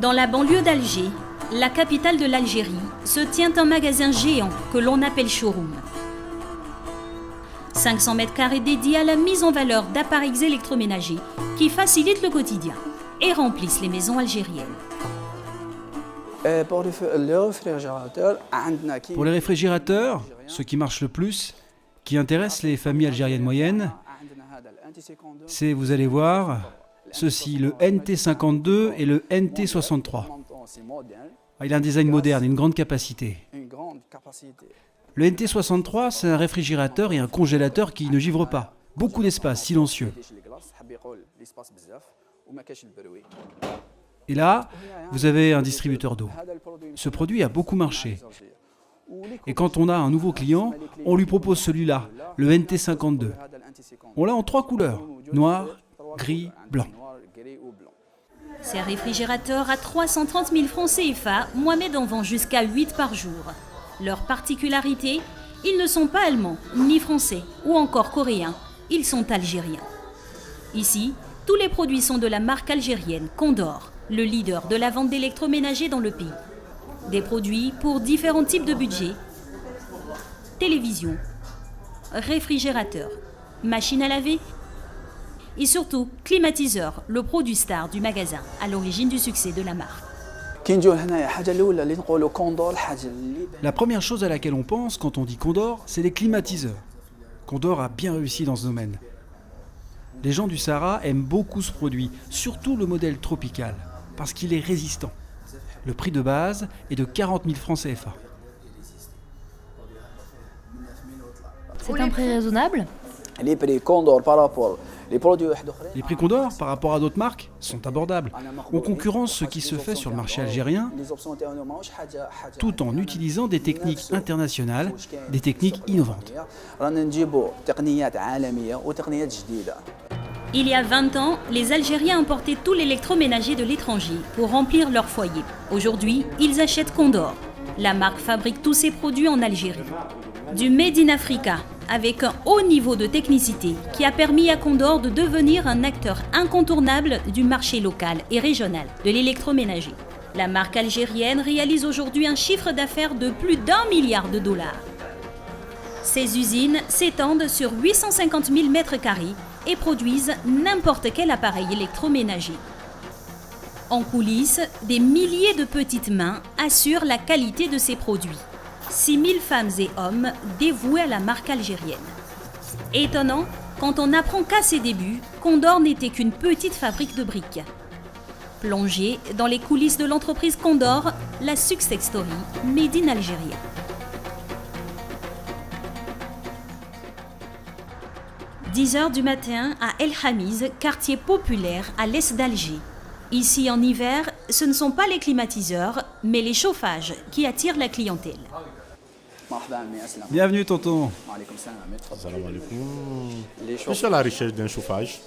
Dans la banlieue d'Alger, la capitale de l'Algérie, se tient un magasin géant que l'on appelle showroom. 500 mètres carrés dédiés à la mise en valeur d'appareils électroménagers qui facilitent le quotidien et remplissent les maisons algériennes. Pour les réfrigérateurs, ce qui marche le plus, qui intéresse les familles algériennes moyennes, c'est, vous allez voir, ceci, le NT52 et le NT63. Il a un design moderne et une grande capacité. Le NT63, c'est un réfrigérateur et un congélateur qui ne givre pas. Beaucoup d'espace, silencieux. Et là, vous avez un distributeur d'eau. Ce produit a beaucoup marché. Et quand on a un nouveau client, on lui propose celui-là, le NT52. On l'a en 3 couleurs, noir, gris, blanc. Ces réfrigérateurs à 330 000 francs CFA, Mohamed en vend jusqu'à 8 par jour. Leur particularité, ils ne sont pas allemands, ni français, ou encore coréens, ils sont algériens. Ici, tous les produits sont de la marque algérienne Condor, le leader de la vente d'électroménagers dans le pays. Des produits pour différents types de budgets, télévision, réfrigérateur, machine à laver et surtout climatiseur, le produit star du magasin à l'origine du succès de la marque. La première chose à laquelle on pense quand on dit Condor, c'est les climatiseurs. Condor a bien réussi dans ce domaine. Les gens du Sahara aiment beaucoup ce produit, surtout le modèle tropical, parce qu'il est résistant. Le prix de base est de 40 000 francs CFA. C'est un prix raisonnable ? Les prix Condor, par rapport à d'autres marques, sont abordables. On concurrence ce qui se fait sur le marché algérien, tout en utilisant des techniques internationales, des techniques innovantes. Il y a 20 ans, les Algériens importaient tout l'électroménager de l'étranger pour remplir leur foyer. Aujourd'hui, ils achètent Condor. La marque fabrique tous ses produits en Algérie. Du Made in Africa, avec un haut niveau de technicité qui a permis à Condor de devenir un acteur incontournable du marché local et régional de l'électroménager. La marque algérienne réalise aujourd'hui un chiffre d'affaires de plus d'1 milliard de dollars. Ces usines s'étendent sur 850 000 mètres carrés et produisent n'importe quel appareil électroménager. En coulisses, des milliers de petites mains assurent la qualité de ces produits. 6 000 femmes et hommes dévoués à la marque algérienne. Étonnant, quand on apprend qu'à ses débuts, Condor n'était qu'une petite fabrique de briques. Plongée dans les coulisses de l'entreprise Condor, la success story made in Algérie. 10h du matin à El Hamiz, quartier populaire à l'est d'Alger. Ici en hiver, ce ne sont pas les climatiseurs, mais les chauffages qui attirent la clientèle. Bienvenue tonton. Salam alaikum. Je suis à la recherche d'un chauffage.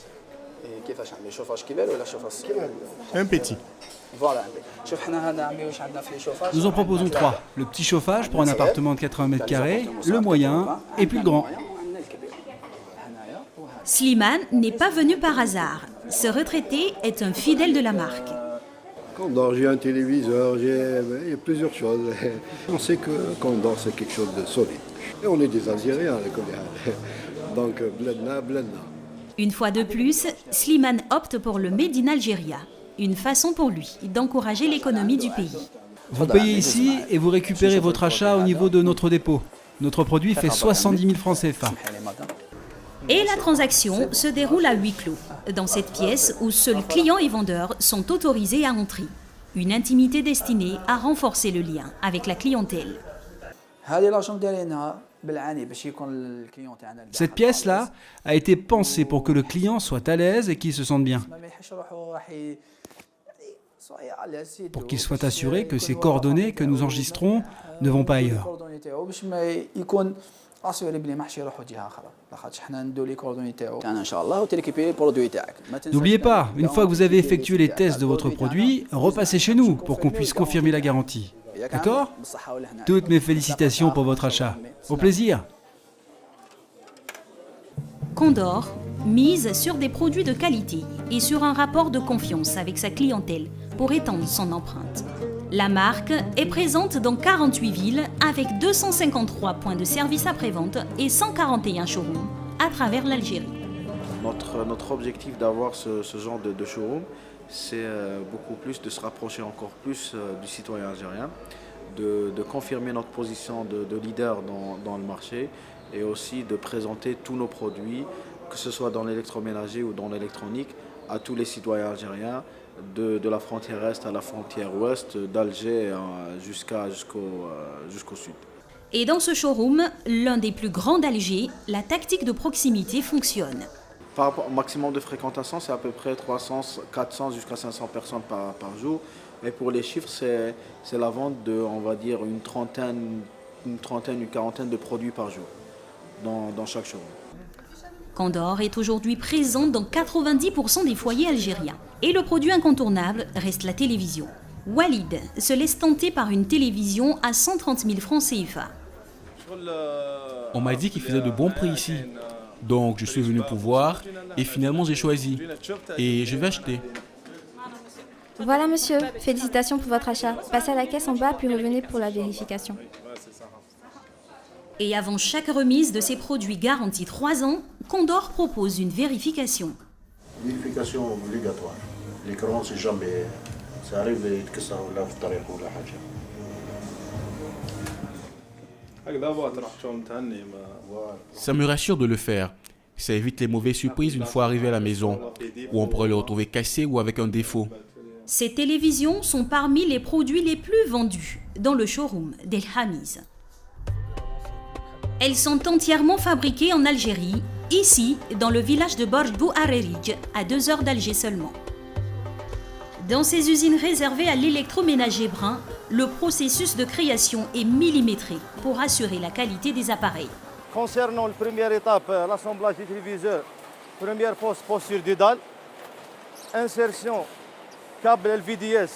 Un petit. Nous en proposons 3. Le petit chauffage pour un appartement de 80 mètres carrés, le moyen et puis le grand. Slimane n'est pas venu par hasard. Ce retraité est un fidèle de la marque. Condor, j'ai un téléviseur, il y a plusieurs choses. On sait que Condor, c'est quelque chose de solide. Et on est des Algériens, donc blenna. Une fois de plus, Slimane opte pour le Made in Algeria. Une façon pour lui d'encourager l'économie du pays. Vous payez ici et vous récupérez votre achat au niveau de notre dépôt. Notre produit fait 70 000 francs CFA. Et la transaction se déroule à huis clos, dans cette pièce où seuls clients et vendeurs sont autorisés à entrer. Une intimité destinée à renforcer le lien avec la clientèle. Cette pièce-là a été pensée pour que le client soit à l'aise et qu'il se sente bien. Pour qu'il soit assuré que ces coordonnées que nous enregistrons ne vont pas ailleurs. N'oubliez pas, une fois que vous avez effectué les tests de votre produit, repassez chez nous pour qu'on puisse confirmer la garantie. D'accord ? Toutes mes félicitations pour votre achat. Au plaisir. Condor mise sur des produits de qualité et sur un rapport de confiance avec sa clientèle pour étendre son empreinte. La marque est présente dans 48 villes avec 253 points de service après-vente et 141 showrooms à travers l'Algérie. Notre objectif d'avoir ce genre de showroom, c'est beaucoup plus de se rapprocher encore plus du citoyen algérien, de confirmer notre position de leader dans le marché et aussi de présenter tous nos produits, que ce soit dans l'électroménager ou dans l'électronique, à tous les citoyens algériens, de la frontière est à la frontière ouest, d'Alger jusqu'au sud. Et dans ce showroom, l'un des plus grands d'Alger, la tactique de proximité fonctionne. Par rapport au maximum de fréquentation, c'est à peu près 300, 400 jusqu'à 500 personnes par jour. Mais pour les chiffres, c'est la vente de, on va dire, une quarantaine de produits par jour dans chaque showroom. Condor est aujourd'hui présent dans 90% des foyers algériens. Et le produit incontournable reste la télévision. Walid se laisse tenter par une télévision à 130 000 francs CFA. On m'a dit qu'il faisait de bons prix ici. Donc je suis venu pour voir et finalement j'ai choisi. Et je vais acheter. Voilà monsieur, félicitations pour votre achat. Passez à la caisse en bas puis revenez pour la vérification. Et avant chaque remise de ces produits garantis 3 ans, Condor propose une vérification. Vérification obligatoire. L'écran, c'est jamais. Ça arrive que ça ou la ou la haja. Ça me rassure de le faire. Ça évite les mauvaises surprises une fois arrivé à la maison, où on pourrait le retrouver cassé ou avec un défaut. Ces télévisions sont parmi les produits les plus vendus dans le showroom d'El Hamiz. Elles sont entièrement fabriquées en Algérie, ici dans le village de Borj Bou Arerij, à 2 heures d'Alger seulement. Dans ces usines réservées à l'électroménager brun, le processus de création est millimétré pour assurer la qualité des appareils. Concernant la première étape, l'assemblage du téléviseur, première posture du dalle, insertion câble LVDS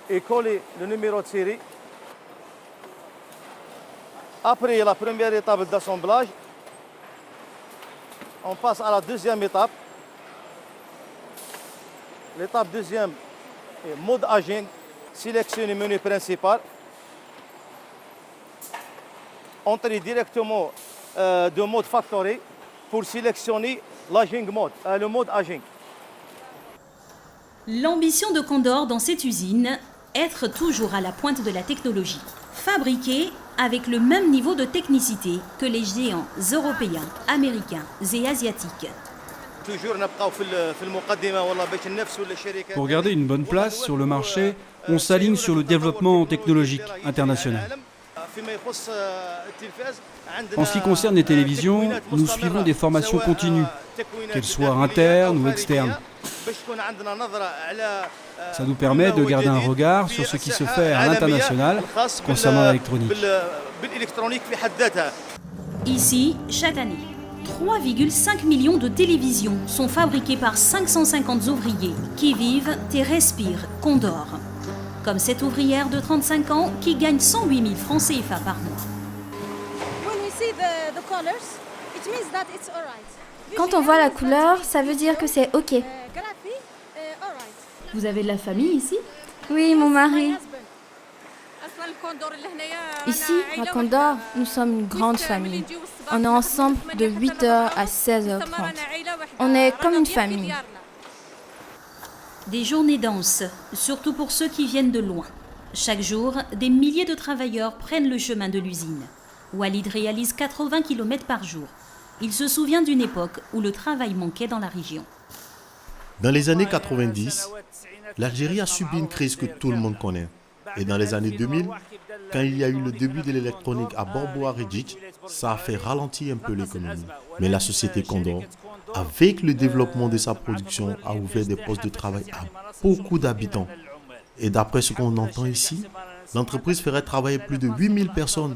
et coller le numéro de série. Après la première étape d'assemblage, on passe à la deuxième étape. L'étape deuxième est mode aging, sélectionner menu principal. Entrer directement de mode factory pour sélectionner l'aging mode, le mode aging. L'ambition de Condor dans cette usine, être toujours à la pointe de la technologie. Fabriquer avec le même niveau de technicité que les géants européens, américains et asiatiques. Pour garder une bonne place sur le marché, on s'aligne sur le développement technologique international. En ce qui concerne les télévisions, nous suivons des formations continues, qu'elles soient internes ou externes. Ça nous permet de garder un regard sur ce qui se fait à l'international concernant l'électronique. Ici, chaque année, 3,5 millions de télévisions sont fabriquées par 550 ouvriers qui vivent et respirent Condor. Comme cette ouvrière de 35 ans qui gagne 108 000 francs CFA par mois. Quand on voit la couleur, ça veut dire que c'est OK. Vous avez de la famille ici? Oui, mon mari. Ici, à Condor, nous sommes une grande famille. On est ensemble de 8h à 16h30. On est comme une famille. Des journées denses, surtout pour ceux qui viennent de loin. Chaque jour, des milliers de travailleurs prennent le chemin de l'usine. Walid réalise 80 km par jour. Il se souvient d'une époque où le travail manquait dans la région. Dans les années 90, l'Algérie a subi une crise que tout le monde connaît. Et dans les années 2000, quand il y a eu le début de l'électronique à Borj Bou Arerij, ça a fait ralentir un peu l'économie. Mais la société Condor, avec le développement de sa production, a ouvert des postes de travail à beaucoup d'habitants. Et d'après ce qu'on entend ici, l'entreprise ferait travailler plus de 8000 personnes.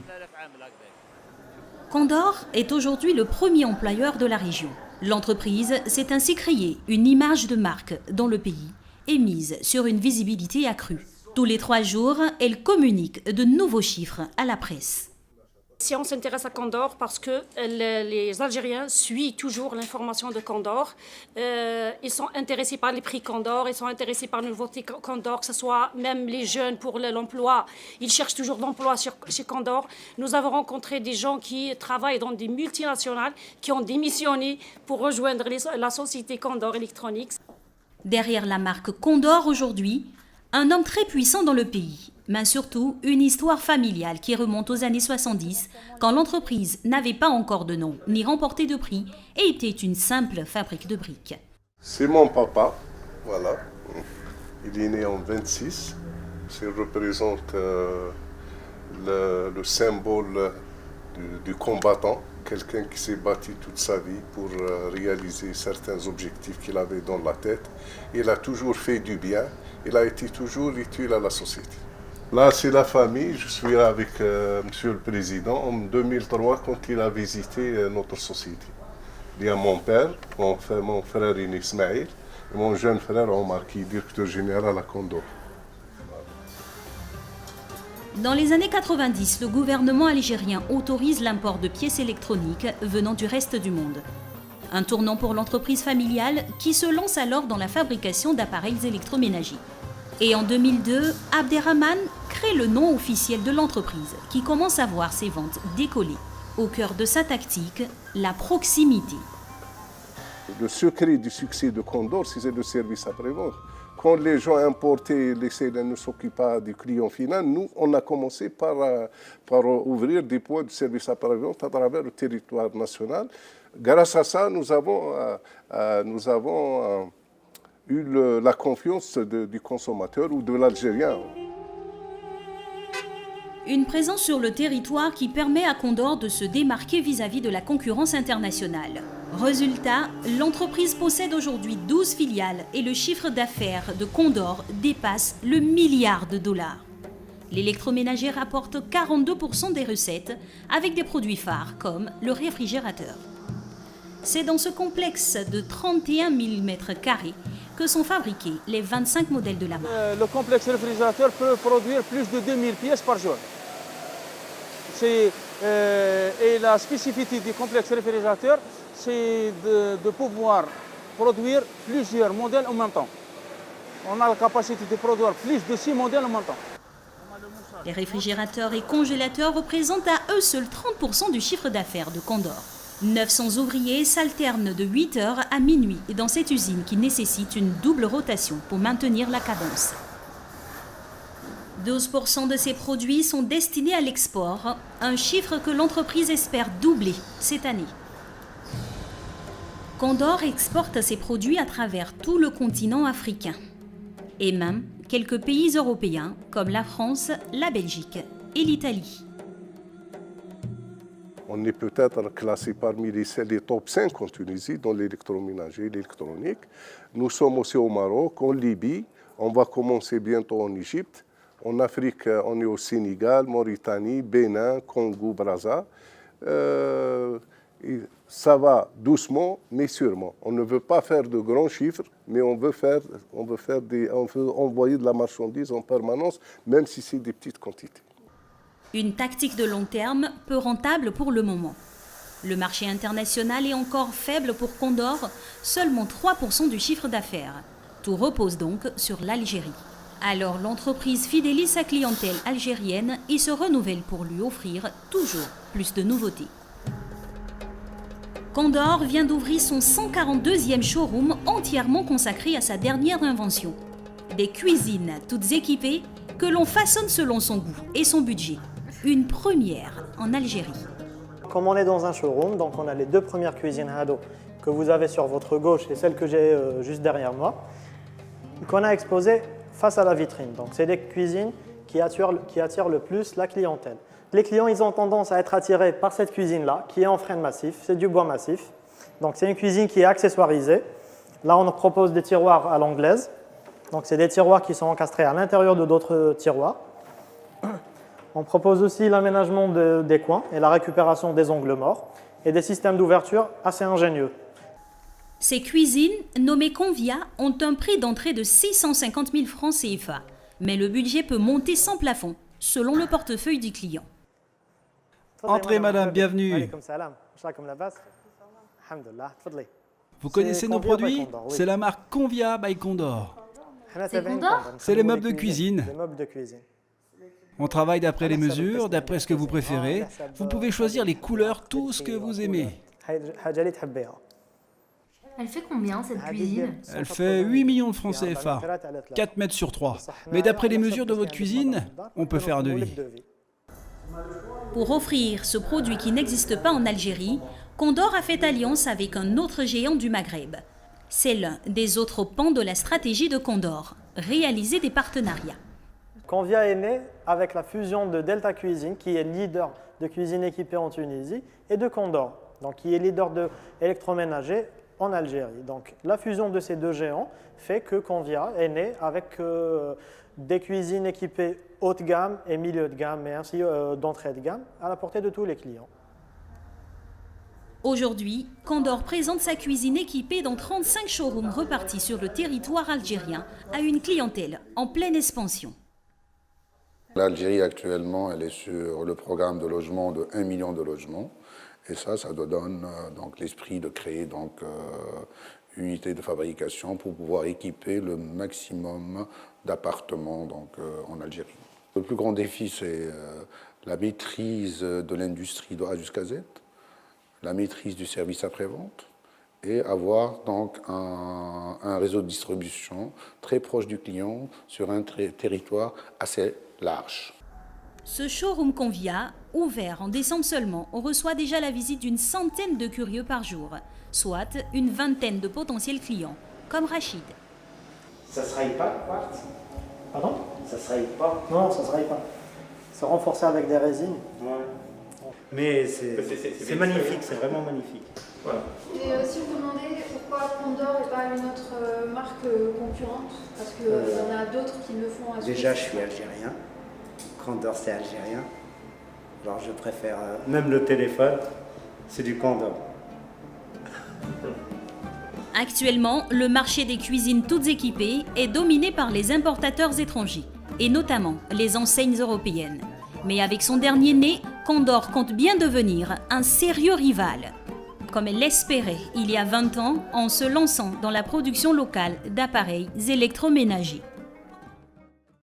Condor est aujourd'hui le premier employeur de la région. L'entreprise s'est ainsi créée une image de marque dans le pays et mise sur une visibilité accrue. Tous les 3 jours, elle communique de nouveaux chiffres à la presse. Si on s'intéresse à Condor, parce que les Algériens suivent toujours l'information de Condor. Ils sont intéressés par les prix Condor, ils sont intéressés par le nouveauté Condor, que ce soit même les jeunes pour l'emploi. Ils cherchent toujours d'emploi chez Condor. Nous avons rencontré des gens qui travaillent dans des multinationales, qui ont démissionné pour rejoindre la société Condor Electronics. Derrière la marque Condor aujourd'hui, un homme très puissant dans le pays, mais surtout une histoire familiale qui remonte aux années 70, quand l'entreprise n'avait pas encore de nom ni remporté de prix et était une simple fabrique de briques. C'est mon papa, voilà. Il est né en 26. Il représente le symbole du combattant, quelqu'un qui s'est battu toute sa vie pour réaliser certains objectifs qu'il avait dans la tête. Il a toujours fait du bien, il a été toujours utile à la société. Là, c'est la famille, je suis là avec Monsieur le Président en 2003 quand il a visité notre société. Il y a mon père, mon frère Ismaël et mon jeune frère Omar qui est directeur général à Condor. Dans les années 90, le gouvernement algérien autorise l'import de pièces électroniques venant du reste du monde. Un tournant pour l'entreprise familiale qui se lance alors dans la fabrication d'appareils électroménagers. Et en 2002, Abderrahman crée le nom officiel de l'entreprise qui commence à voir ses ventes décoller. Au cœur de sa tactique, la proximité. Le secret du succès de Condor, c'est le service après-vente. Quand les gens importaient, laissaient ne s'occupent pas du client final, nous, on a commencé par ouvrir des points de service après-vente à travers le territoire national. Grâce à ça, nous avons eu la confiance du consommateur ou de l'Algérien. Une présence sur le territoire qui permet à Condor de se démarquer vis-à-vis de la concurrence internationale. Résultat, l'entreprise possède aujourd'hui 12 filiales et le chiffre d'affaires de Condor dépasse le milliard de dollars. L'électroménager rapporte 42% des recettes avec des produits phares comme le réfrigérateur. C'est dans ce complexe de 31 000 m² que sont fabriqués les 25 modèles de la marque. Le complexe réfrigérateur peut produire plus de 2000 pièces par jour. Et la spécificité du complexe réfrigérateur, c'est de pouvoir produire plusieurs modèles en même temps. On a la capacité de produire plus de 6 modèles en même temps. Les réfrigérateurs et congélateurs représentent à eux seuls 30% du chiffre d'affaires de Condor. 900 ouvriers s'alternent de 8h à minuit dans cette usine qui nécessite une double rotation pour maintenir la cadence. 12% de ces produits sont destinés à l'export, un chiffre que l'entreprise espère doubler cette année. Condor exporte ses produits à travers tout le continent africain et même quelques pays européens comme la France, la Belgique et l'Italie. On est peut-être classé parmi les top 5 en Tunisie dans l'électroménager et l'électronique. Nous sommes aussi au Maroc, en Libye, on va commencer bientôt en Égypte. En Afrique, on est au Sénégal, Mauritanie, Bénin, Congo, Brazza. Ça va doucement, mais sûrement. On ne veut pas faire de grands chiffres, mais on veut envoyer de la marchandise en permanence, même si c'est des petites quantités. Une tactique de long terme, peu rentable pour le moment. Le marché international est encore faible pour Condor, seulement 3% du chiffre d'affaires. Tout repose donc sur l'Algérie. Alors l'entreprise fidélise sa clientèle algérienne et se renouvelle pour lui offrir toujours plus de nouveautés. Condor vient d'ouvrir son 142e showroom entièrement consacré à sa dernière invention. Des cuisines toutes équipées que l'on façonne selon son goût et son budget. Une première en Algérie. Comme on est dans un showroom, donc on a les deux premières cuisines Hado que vous avez sur votre gauche et celle que j'ai juste derrière moi, qu'on a exposées face à la vitrine. Donc c'est des cuisines qui attirent le plus la clientèle. Les clients, ils ont tendance à être attirés par cette cuisine-là, qui est en frêne massif, c'est du bois massif. Donc c'est une cuisine qui est accessoirisée. Là, on propose des tiroirs à l'anglaise. Donc c'est des tiroirs qui sont encastrés à l'intérieur de d'autres tiroirs. On propose aussi l'aménagement des coins et la récupération des angles morts et des systèmes d'ouverture assez ingénieux. Ces cuisines, nommées Convia, ont un prix d'entrée de 650 000 francs CFA. Mais le budget peut monter sans plafond, selon le portefeuille du client. Entrez, madame, bienvenue. Vous connaissez nos produits? C'est la marque Convia by Condor. C'est les meubles de cuisine. On travaille d'après les mesures, d'après ce que vous préférez. Vous pouvez choisir les couleurs, tout ce que vous aimez. Elle fait combien cette cuisine? Elle fait 8 millions de francs CFA, 4 mètres sur 3. Mais d'après les mesures de votre cuisine, on peut faire un devis. Pour offrir ce produit qui n'existe pas en Algérie, Condor a fait alliance avec un autre géant du Maghreb. C'est l'un des autres pans de la stratégie de Condor, réaliser des partenariats. Convia est né avec la fusion de Delta Cuisine, qui est leader de cuisine équipée en Tunisie, et de Condor, donc qui est leader de électroménager en Algérie. Donc la fusion de ces deux géants fait que Convia est né avec des cuisines équipées haut de gamme et milieu de gamme, mais ainsi d'entrée de gamme, à la portée de tous les clients. Aujourd'hui, Condor présente sa cuisine équipée dans 35 showrooms repartis sur le territoire algérien à une clientèle en pleine expansion. L'Algérie actuellement, elle est sur le programme de logement de 1 million de logements. Et ça donne donc l'esprit de créer donc une unité de fabrication pour pouvoir équiper le maximum d'appartements donc en Algérie. Le plus grand défi, c'est la maîtrise de l'industrie de A jusqu'à Z, la maîtrise du service après-vente et avoir donc un réseau de distribution très proche du client sur un territoire assez large. Ce showroom Convia, ouvert en décembre seulement, reçoit déjà la visite d'une centaine de curieux par jour, soit une vingtaine de potentiels clients, comme Rachid. Ça se raye pas, Quartz? Pardon? Ça se raye pas? Non, ça se raye pas. C'est renforcé avec des résines. Ouais. Mais c'est magnifique, c'est vraiment magnifique. Voilà. Et si vous demandez pourquoi Condor et pas une autre marque concurrente, parce qu'il y en a d'autres qui le font à ce Déjà, je suis algérien. Condor, c'est algérien. Alors, je préfère... Même le téléphone, c'est du Condor. Actuellement, le marché des cuisines toutes équipées est dominé par les importateurs étrangers, et notamment les enseignes européennes. Mais avec son dernier né, Condor compte bien devenir un sérieux rival, comme elle l'espérait il y a 20 ans en se lançant dans la production locale d'appareils électroménagers.